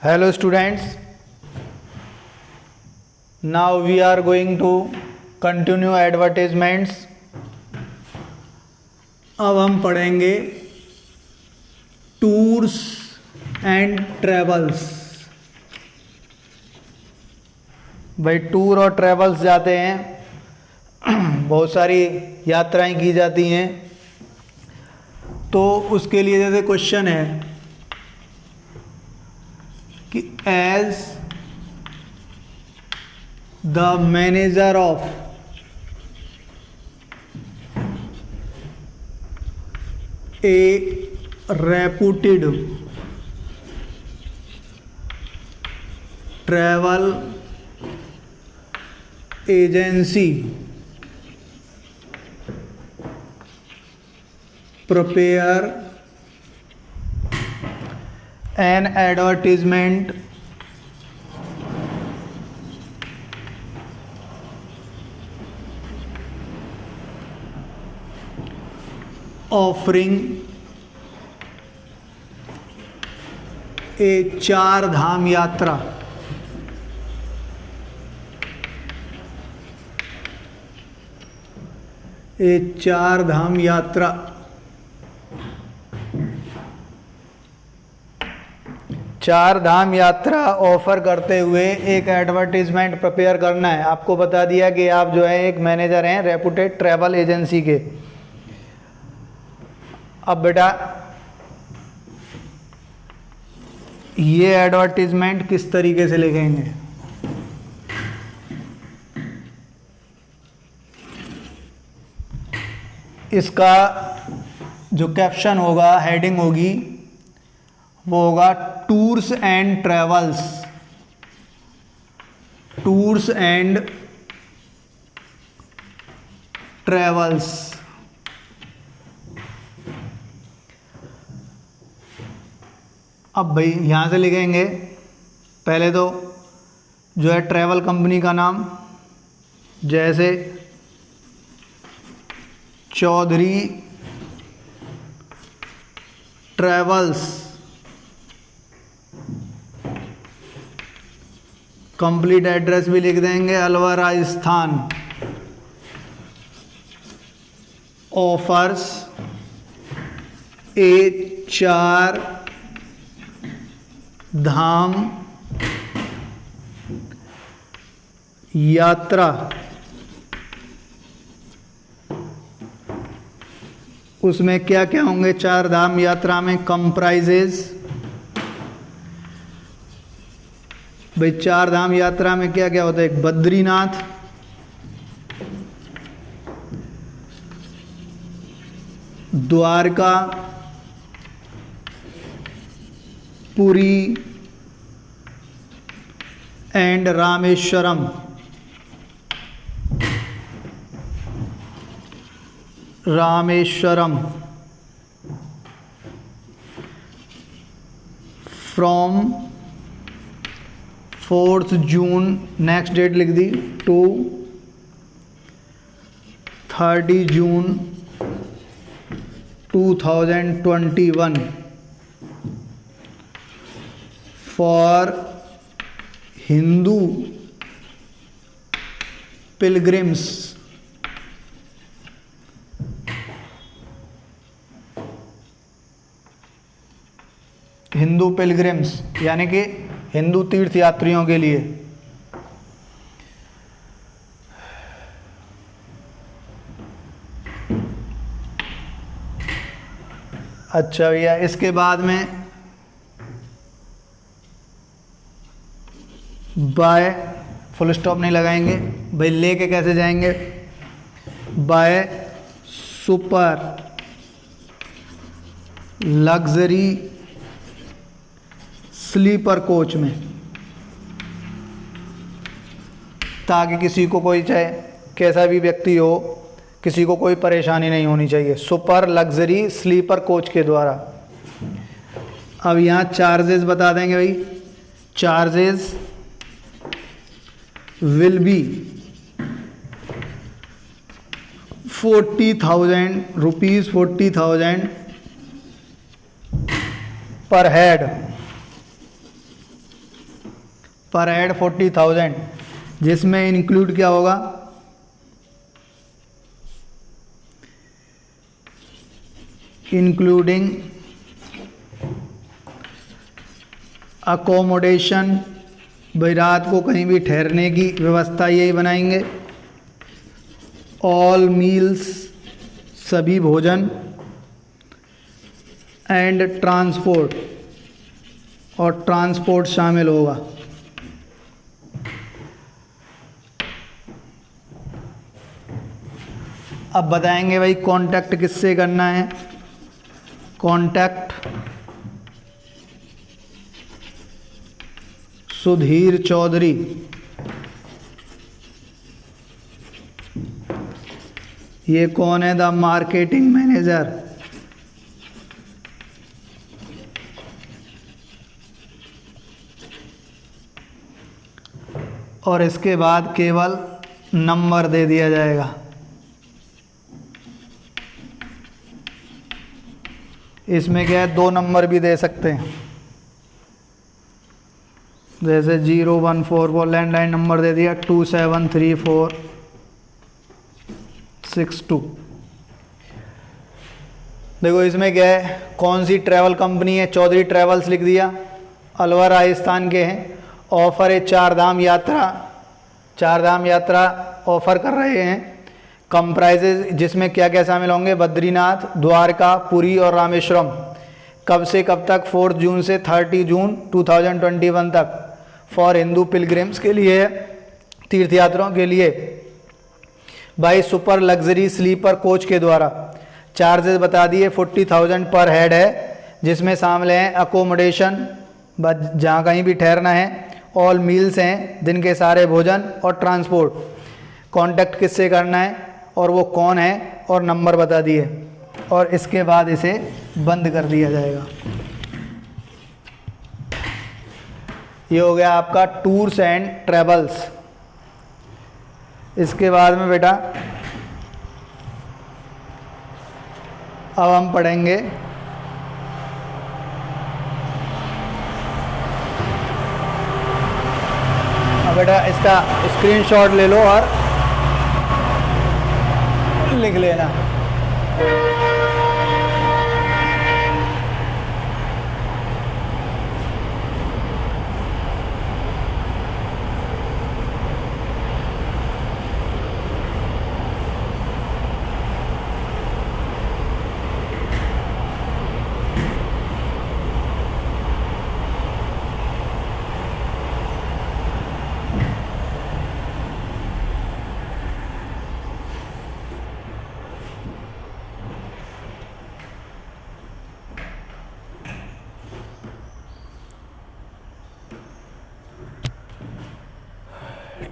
Hello students, now we are going to continue advertisements. अब हम पढ़ेंगे टूर्स एंड ट्रेवल्स। भाई टूर और ट्रेवल्स जाते हैं, बहुत सारी यात्राएं की जाती हैं, तो उसके लिए जैसे क्वेश्चन है कि as the manager of a reputed travel agency prepare an advertisement offering a चार धाम यात्रा चार धाम यात्रा ऑफर करते हुए एक एडवर्टीजमेंट प्रिपेयर करना है। आपको बता दिया कि आप जो है एक मैनेजर हैं रेपुटेड ट्रैवल एजेंसी के। अब बेटा ये एडवर्टीजमेंट किस तरीके से लिखेंगे? इसका जो कैप्शन होगा, हेडिंग होगी, वो होगा tours and travels. Tours and travels. अब भाई यहां से लिखेंगे पहले तो जो है ट्रैवल कंपनी का नाम, जैसे चौधरी ट्रैवल्स। कंप्लीट एड्रेस भी लिख देंगे, अलवर राजस्थान। ऑफर्स ए चार धाम यात्रा। उसमें क्या क्या होंगे चार धाम यात्रा में? कंप्राइजेज। भाई चार धाम यात्रा में क्या क्या होता है? एक Badrinath, Dwarka, Puri and Rameswaram. From 4 June, next date लिख दी, to 30 June 2021 for Hindu pilgrims. Hindu pilgrims यानी कि हिंदू तीर्थ यात्रियों के लिए। अच्छा भैया, इसके बाद में बाय फुल स्टॉप नहीं लगाएंगे भाई, लेके कैसे जाएंगे? By super luxury sleeper coach में, ताकि किसी को कोई, चाहे कैसा भी व्यक्ति हो, किसी को कोई परेशानी नहीं होनी चाहिए। सुपर लग्जरी स्लीपर कोच के द्वारा। अब यहाँ चार्जेस बता देंगे भाई। चार्जेस विल बी 40,000 रुपीज़, 40,000 पर हेड। पर हेड 40,000, जिसमें इंक्लूड क्या होगा, इंक्लूडिंग अकोमोडेशन, भाई रात को कहीं भी ठहरने की व्यवस्था यही बनाएंगे, ऑल मील्स, सभी भोजन, एंड ट्रांसपोर्ट, और ट्रांसपोर्ट शामिल होगा। अब बताएंगे भाई कांटेक्ट किससे करना है। कांटेक्ट सुधीर चौधरी, ये कौन है, द मार्केटिंग मैनेजर। और इसके बाद केवल नंबर दे दिया जाएगा। इसमें क्या है, 2 नंबर भी दे सकते हैं, जैसे 014 वो लैंडलाइन नंबर दे दिया, 273462। देखो इसमें क्या है, कौन सी ट्रैवल कंपनी है, चौधरी ट्रैवल्स लिख दिया, अलवर राजस्थान के हैं। ऑफ़र है 4 धाम यात्रा ऑफ़र कर रहे हैं। कंप्राइजेज, जिसमें क्या क्या शामिल होंगे, बद्रीनाथ, द्वारका, पुरी और रामेश्वरम। कब से कब तक, 4 जून से 30 जून 2021 तक। फॉर हिंदू पिलग्रिम्स के लिए, तीर्थयात्रियों के लिए, by super luxury sleeper coach के द्वारा। चार्जेस बता दिए, 40,000 पर हेड है, जिसमें शामिल हैं अकोमोडेशन, जहाँ कहीं भी ठहरना है, ऑल मील्स हैं, दिन के सारे भोजन, और ट्रांसपोर्ट। कांटेक्ट किससे करना है और वो कौन है, और नंबर बता दिए, और इसके बाद इसे बंद कर दिया जाएगा। ये हो गया आपका टूर्स एंड ट्रेवल्स। इसके बाद में बेटा अब हम पढ़ेंगे बेटा, इसका स्क्रीनशॉट ले लो और लिख लेना।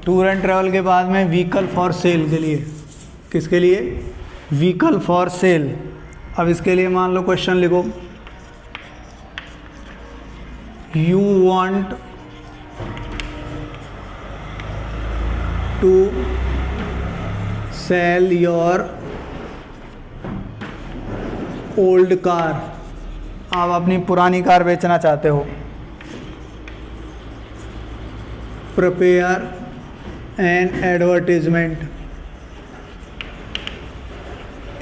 टूर एंड ट्रैवल के बाद में व्हीकल फॉर सेल के लिए, किसके लिए, व्हीकल फॉर सेल। अब इसके लिए मान लो क्वेश्चन लिखो, you want to sell your old car, आप अपनी पुरानी कार बेचना चाहते हो। प्रिपेयर एन एडवर्टीजमेंट,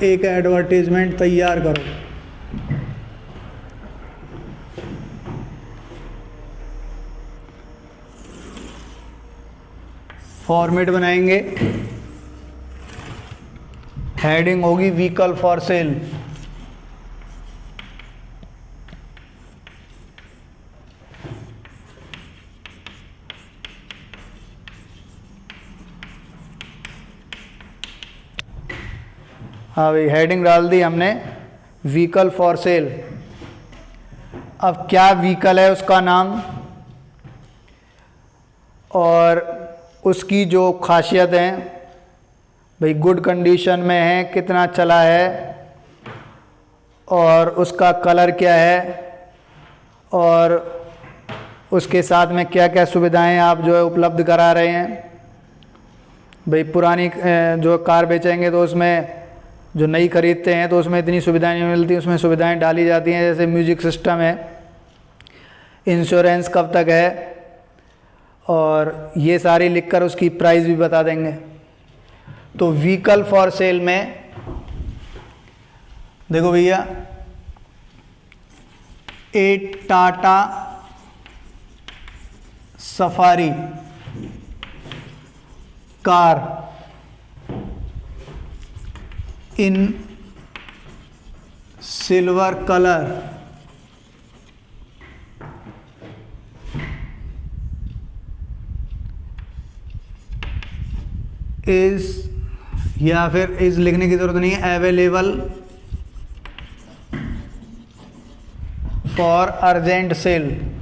एक एडवर्टीजमेंट तैयार करो। फॉर्मेट बनाएंगे, हेडिंग होगी व्हीकल फॉर सेल। हाँ भाई, हेडिंग डाल दी हमने व्हीकल फॉर सेल। अब क्या व्हीकल है, उसका नाम और उसकी जो खासियत है, भाई गुड कंडीशन में है, कितना चला है, और उसका कलर क्या है, और उसके साथ में क्या क्या सुविधाएं आप जो है उपलब्ध करा रहे हैं। भाई पुरानी जो कार बेचेंगे तो उसमें, जो नई खरीदते हैं तो उसमें इतनी सुविधाएं नहीं मिलती, उसमें सुविधाएं डाली जाती हैं, जैसे म्यूजिक सिस्टम है, इंश्योरेंस कब तक है, और ये सारी लिखकर उसकी प्राइस भी बता देंगे। तो व्हीकल फॉर सेल में देखो भैया, a Tata Safari car in silver colour is, या फिर इज लिखने की जरूरत नहीं है, available for urgent sale.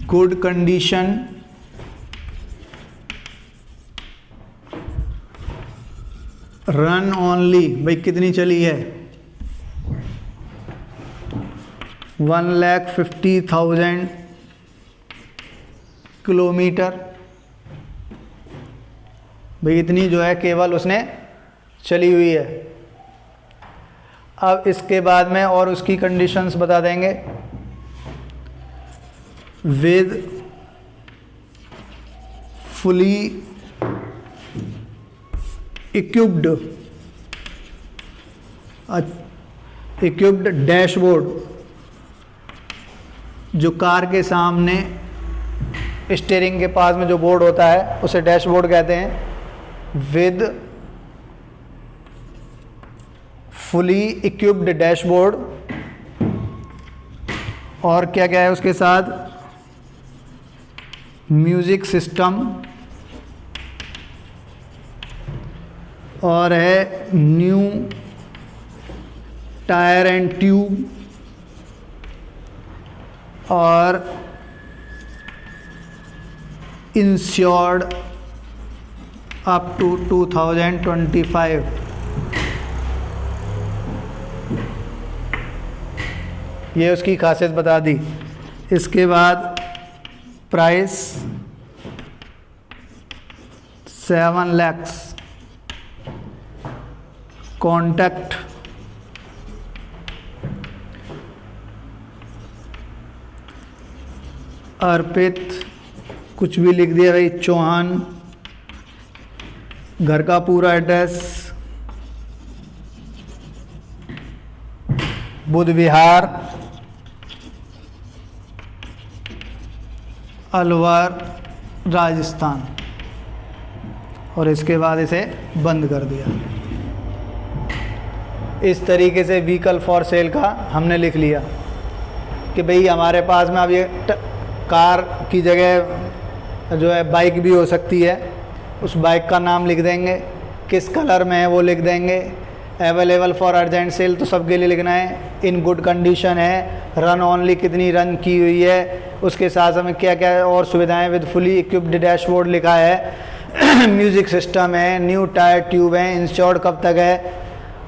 Good condition, run only, भाई कितनी चली है, 1,50,000 किलोमीटर, भाई इतनी जो है केवल उसने चली हुई है। अब इसके बाद में और उसकी कंडीशंस बता देंगे। विद फुली इक्विप्ड डैशबोर्ड, जो कार के सामने स्टीयरिंग के पास में जो बोर्ड होता है उसे डैशबोर्ड कहते हैं। विद फुली इक्विप्ड डैशबोर्ड, और क्या क्या है उसके साथ, म्यूजिक सिस्टम, और है न्यू टायर एंड ट्यूब, और इंश्योर्ड अप टू 2025। ये उसकी खासियत बता दी। इसके बाद प्राइस 7 लाख। कॉन्टैक्ट अर्पित, कुछ भी लिख दिया भाई, चौहान, घर का पूरा एड्रेस, बुध विहार, अलवर, राजस्थान, और इसके बाद इसे बंद कर दिया। इस तरीके से व्हीकल फॉर सेल का हमने लिख लिया कि भाई हमारे पास में अब ये कार की जगह जो है बाइक भी हो सकती है। उस बाइक का नाम लिख देंगे, किस कलर में है वो लिख देंगे, अवेलेबल फॉर अर्जेंट सेल तो सबके लिए लिखना है, इन गुड कंडीशन है, रन ओनली कितनी रन की हुई है, उसके साथ हमें क्या क्या और सुविधाएं, विद फुली इक्विप्ड डैशबोर्ड लिखा है, म्यूज़िक सिस्टम है, न्यू टायर ट्यूब है, इंश्योर्ड कब तक है,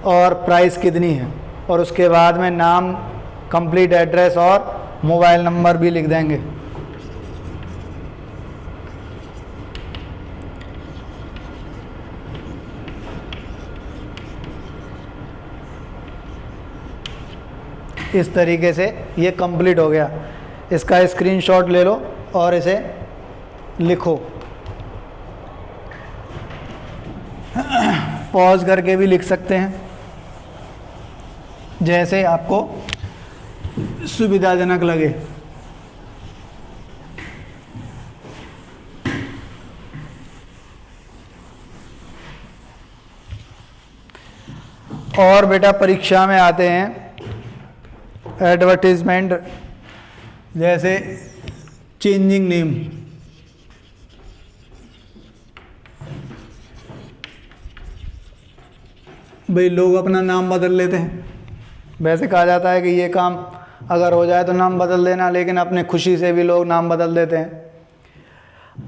और प्राइस कितनी है, और उसके बाद में नाम, कंप्लीट एड्रेस और मोबाइल नंबर भी लिख देंगे। इस तरीके से ये कंप्लीट हो गया। इसका स्क्रीनशॉट ले लो और इसे लिखो, पॉज करके भी लिख सकते हैं, जैसे आपको सुविधाजनक लगे। और बेटा परीक्षा में आते हैं एडवर्टीजमेंट, जैसे चेंजिंग नेम, भाई लोग अपना नाम बदल लेते हैं। वैसे कहा जाता है कि ये काम अगर हो जाए तो नाम बदल देना, लेकिन अपने खुशी से भी लोग नाम बदल देते हैं।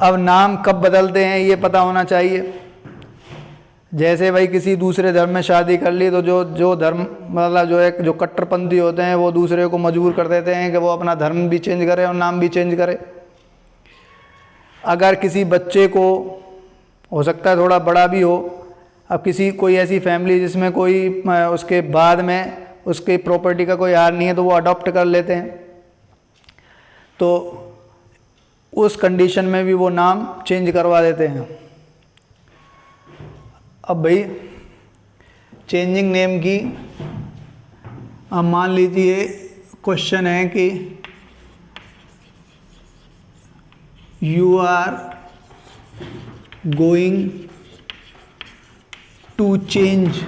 अब नाम कब बदलते हैं ये पता होना चाहिए। जैसे भाई किसी दूसरे धर्म में शादी कर ली तो जो धर्म मतलब जो कट्टरपंथी होते हैं वो दूसरे को मजबूर कर देते हैं कि वो अपना धर्म भी चेंज करे और नाम भी चेंज करे। अगर किसी बच्चे को हो सकता है थोड़ा बड़ा भी हो। अब किसी कोई ऐसी फैमिली जिसमें कोई उसके बाद में उसकी प्रॉपर्टी का कोई हार नहीं है तो वो अडॉप्ट कर लेते हैं, तो उस कंडीशन में भी वो नाम चेंज करवा देते हैं। अब भाई चेंजिंग नेम की, अब मान लीजिए क्वेश्चन है कि you are going to change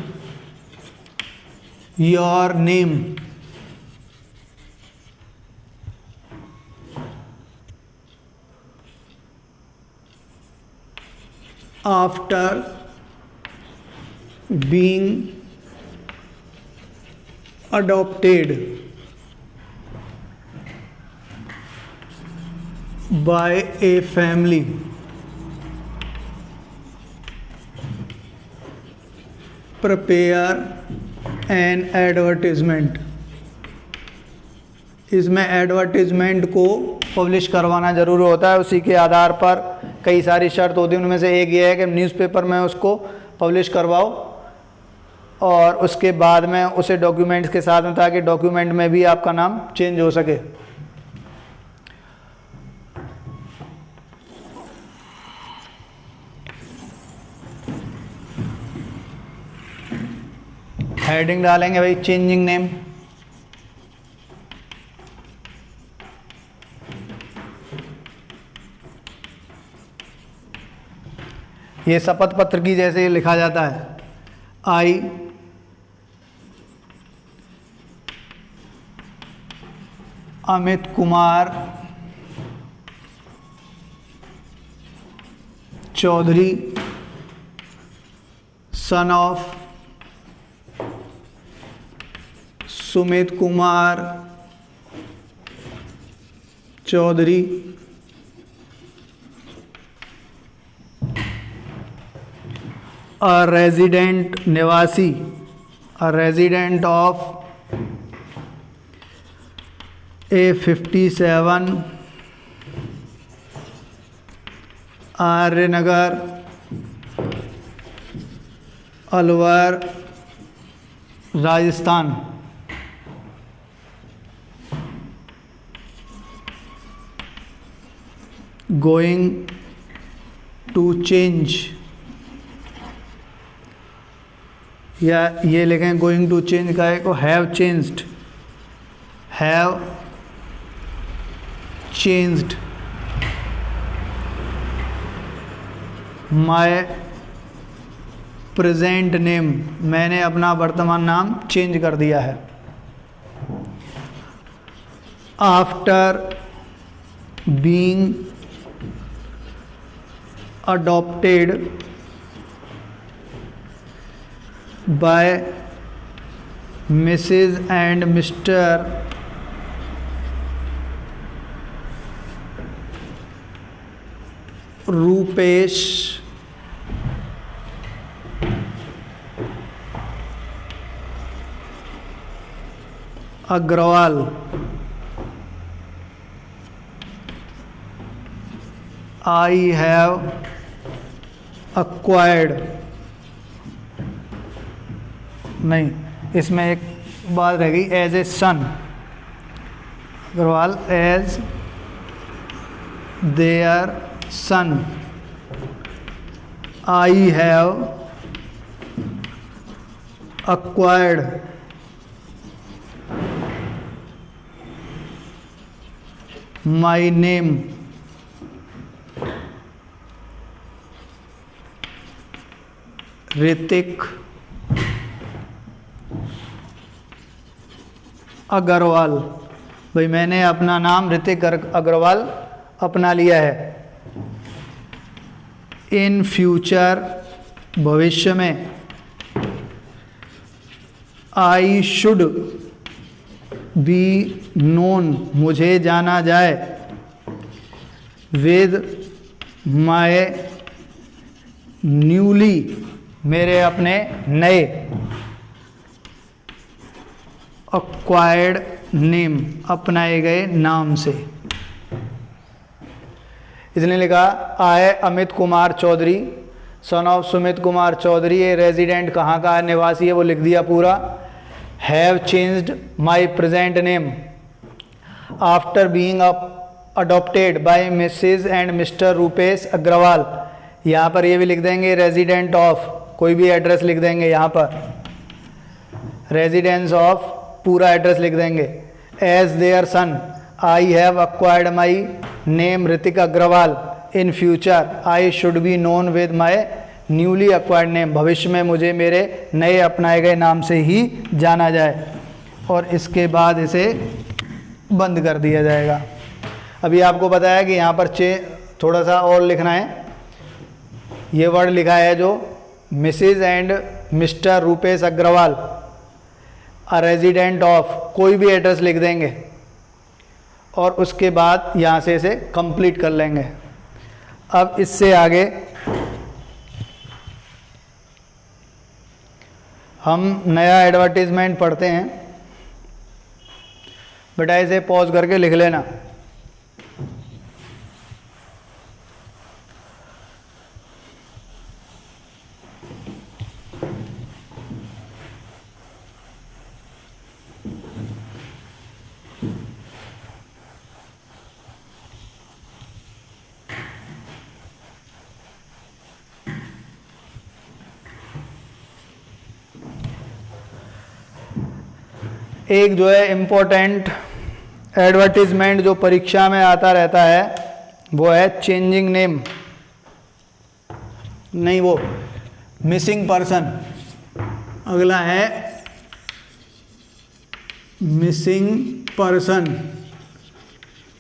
your name after being adopted by a family, prepare an advertisement। इसमें एडवर्टीजमेंट को पब्लिश करवाना ज़रूरी होता है। उसी के आधार पर कई सारी शर्त होती है, उनमें से एक ये है कि न्यूज़पेपर में उसको पब्लिश करवाओ और उसके बाद में उसे डॉक्यूमेंट्स के साथ में, ताकि डॉक्यूमेंट में भी आपका नाम चेंज हो सके। हेडिंग डालेंगे भाई चेंजिंग नेम। ये शपथ पत्र की जैसे लिखा जाता है, I Amit Kumar Chaudhary son of Sumit Kumar Chaudhary a resident निवासी, a resident of A57 Aryanagar Alwar Rajasthan. going to change, या ये लिखें गोइंग टू चेंज का है को have changed, have changed my present name, मैंने अपना वर्तमान नाम चेंज कर दिया है। After being adopted by Mrs. and Mr. Rupesh Agarwal, I have acquired, नहीं, इसमें एक बात रह गई, as a son Agarwal, as their son, I have acquired my name Hrithik Agarwal. भाई मैंने अपना नाम ऋतिक अग्रवाल अपना लिया है। इन फ्यूचर भविष्य में, आई शुड बी नोन मुझे जाना जाए, विद माय न्यूली मेरे अपने नए, एक्वायर्ड नेम अपनाए गए नाम से। इसने लिखा, आई अमित कुमार चौधरी सन ऑफ सुमित कुमार चौधरी, ये रेजिडेंट कहाँ का निवासी है वो लिख दिया पूरा। Have changed my present name after being adopted by Mrs and Mr Rupesh Agarwal, यहाँ पर ये भी लिख देंगे रेजिडेंट ऑफ, कोई भी एड्रेस लिख देंगे यहाँ पर, रेजिडेंस ऑफ पूरा एड्रेस लिख देंगे। As their son I have acquired my name Hrithik Agarwal, in future I should be known with my newly acquired name, भविष्य में मुझे मेरे नए अपनाए गए नाम से ही जाना जाए, और इसके बाद इसे बंद कर दिया जाएगा। अभी आपको बताया कि यहाँ पर थोड़ा सा और लिखना है, ये वर्ड लिखा है जो Mrs and Mr Rupesh Agarwal a resident of, कोई भी एड्रेस लिख देंगे और उसके बाद यहाँ से इसे कंप्लीट कर लेंगे। अब इससे आगे हम नया एडवर्टीजमेंट पढ़ते हैं, बेटा इसे पॉज करके लिख लेना। एक जो है इम्पोर्टेंट एडवर्टीजमेंट जो परीक्षा में आता रहता है वो है चेंजिंग नेम, नहीं वो मिसिंग पर्सन। अगला है मिसिंग पर्सन,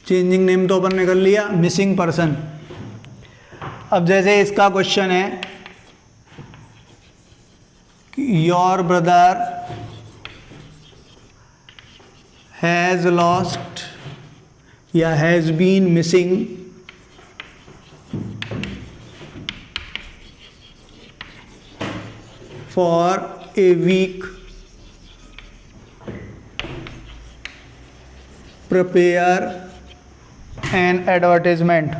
चेंजिंग नेम तो अपन ने कर लिया, मिसिंग पर्सन। अब जैसे इसका क्वेश्चन है कि योर ब्रदर हैज़ लॉस्ट या has been missing for a week, prepare an advertisement.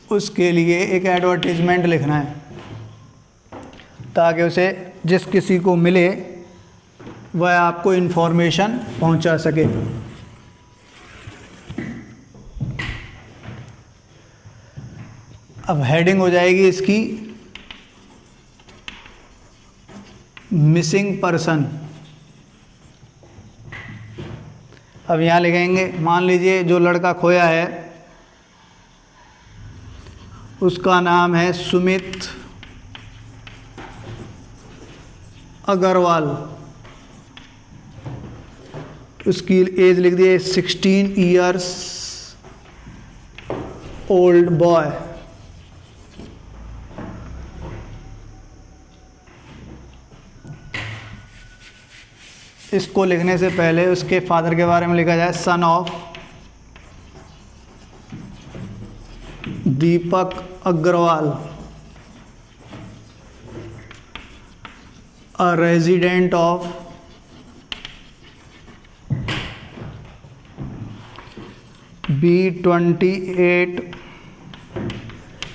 उसके लिए एक एडवर्टीजमेंट लिखना है ताकि उसे जिस किसी को मिले वह आपको इन्फॉर्मेशन पहुंचा सके। अब हेडिंग हो जाएगी इसकी मिसिंग पर्सन। अब यहाँ लिखेंगे, मान लीजिए जो लड़का खोया है उसका नाम है सुमित अग्रवाल, उसकी एज लिख दी 16 ईयर्स ओल्ड बॉय। इसको लिखने से पहले उसके फादर के बारे में लिखा जाए, son of Deepak Agarwal, a resident of B28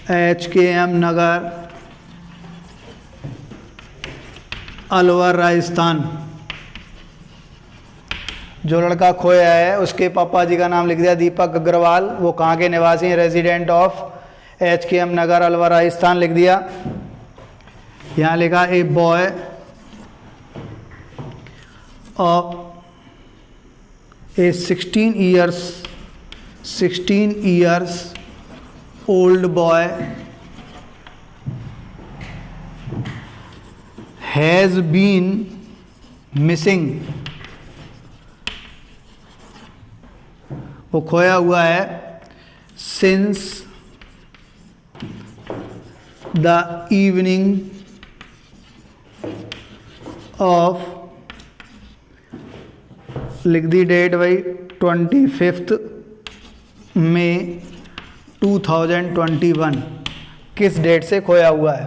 HKM Nagar, Alwar, Rajasthan. जो लड़का खोया है उसके पापा जी का नाम लिख दिया दीपक अग्रवाल, वो कहाँ के निवासी हैं, resident of HKM Nagar, Alwar, Rajasthan लिख दिया। यहाँ लिखा a boy of a 16 years old boy has been missing, वो खोया हुआ है since the evening of, लिख दी डेट भाई 25 मई 2021, किस डेट से खोया हुआ है।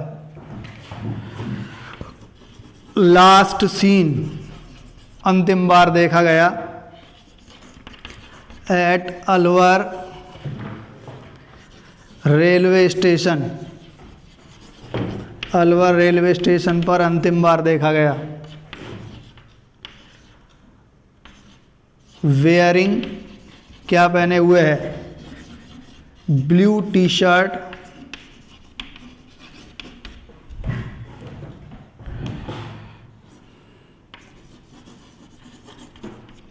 लास्ट सीन, अंतिम बार देखा गया at Alwar railway station, Alwar railway station पर अंतिम बार देखा गया। वेयरिंग, क्या पहने हुए है? Blue T shirt,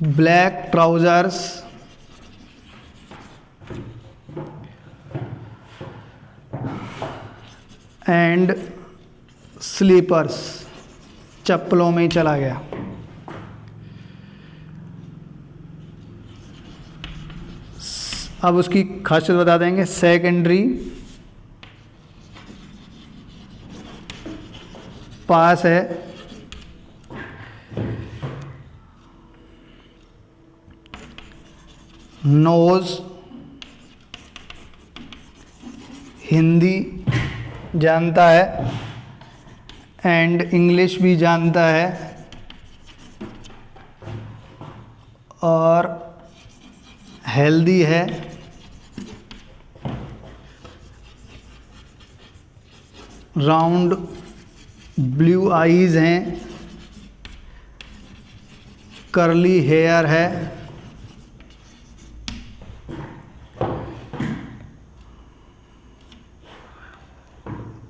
black trousers, and slippers, चप्पलों में ही चला गया। अब उसकी खासियत बता देंगे। सेकेंडरी पास है, नोज हिंदी जानता है एंड इंग्लिश भी जानता है, और हेल्दी है, राउंड ब्लू आईज हैं, कर्ली हेयर है,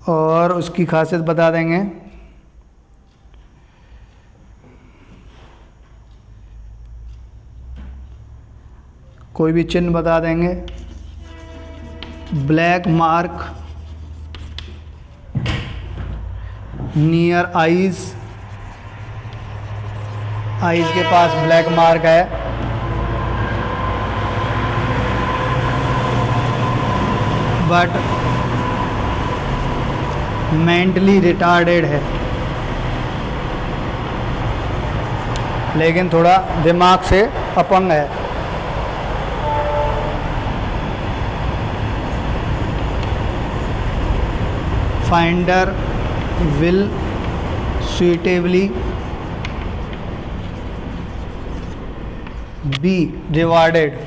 और उसकी खासियत बता देंगे। कोई भी चिन्ह बता देंगे। Black mark near eyes, eyes के पास ब्लैक मार्क है, बट मेंटली रिटार्डेड है, लेकिन थोड़ा दिमाग से अपंग है। Finder will suitably be rewarded।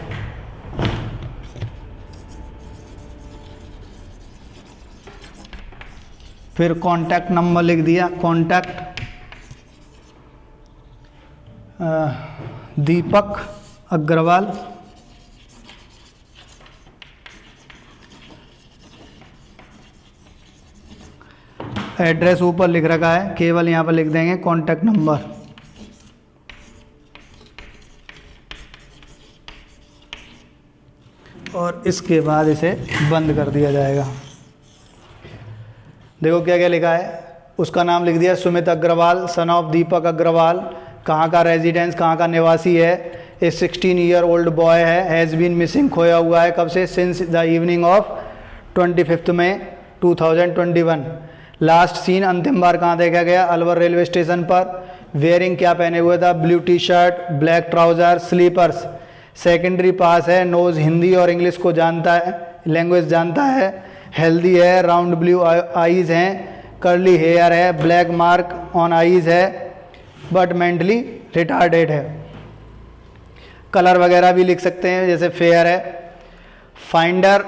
फिर कॉन्टैक्ट नंबर लिख दिया। कॉन्टैक्ट दीपक अग्रवाल, एड्रेस ऊपर लिख रखा है, केवल यहाँ पर लिख देंगे कॉन्टैक्ट नंबर। और इसके बाद इसे बंद कर दिया जाएगा। देखो क्या क्या लिखा है। उसका नाम लिख दिया सुमित अग्रवाल, सन ऑफ दीपक अग्रवाल। कहाँ का रेजिडेंस, कहाँ का निवासी है। ए 16 ईयर ओल्ड बॉय है, हैज़ बीन मिसिंग, खोया हुआ है। कब से? Since the evening of 25 May 2021। Last seen, अंतिम बार कहाँ देखा गया? अलवर रेलवे स्टेशन पर। वेयरिंग, क्या पहने हुए था? Blue T shirt, black trouser, slippers. Secondary pass है, नोज हिंदी और इंग्लिश को जानता है, लैंग्वेज जानता है। हेल्दी है, राउंड ब्लू आईज हैं, कर्ली हेयर है, ब्लैक मार्क ऑन आईज है, बट मेंटली रिटार्डेड है। कलर वगैरह भी लिख सकते हैं, जैसे फेयर है। फाइंडर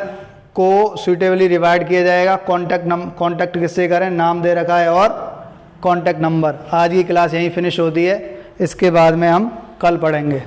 को सुटेबली रिवाइड किया जाएगा। कॉन्टैक्ट किससे करें? नाम दे रखा है और कॉन्टैक्ट नंबर। आज की क्लास यहीं फिनिश होती है, इसके बाद में हम कल पढ़ेंगे।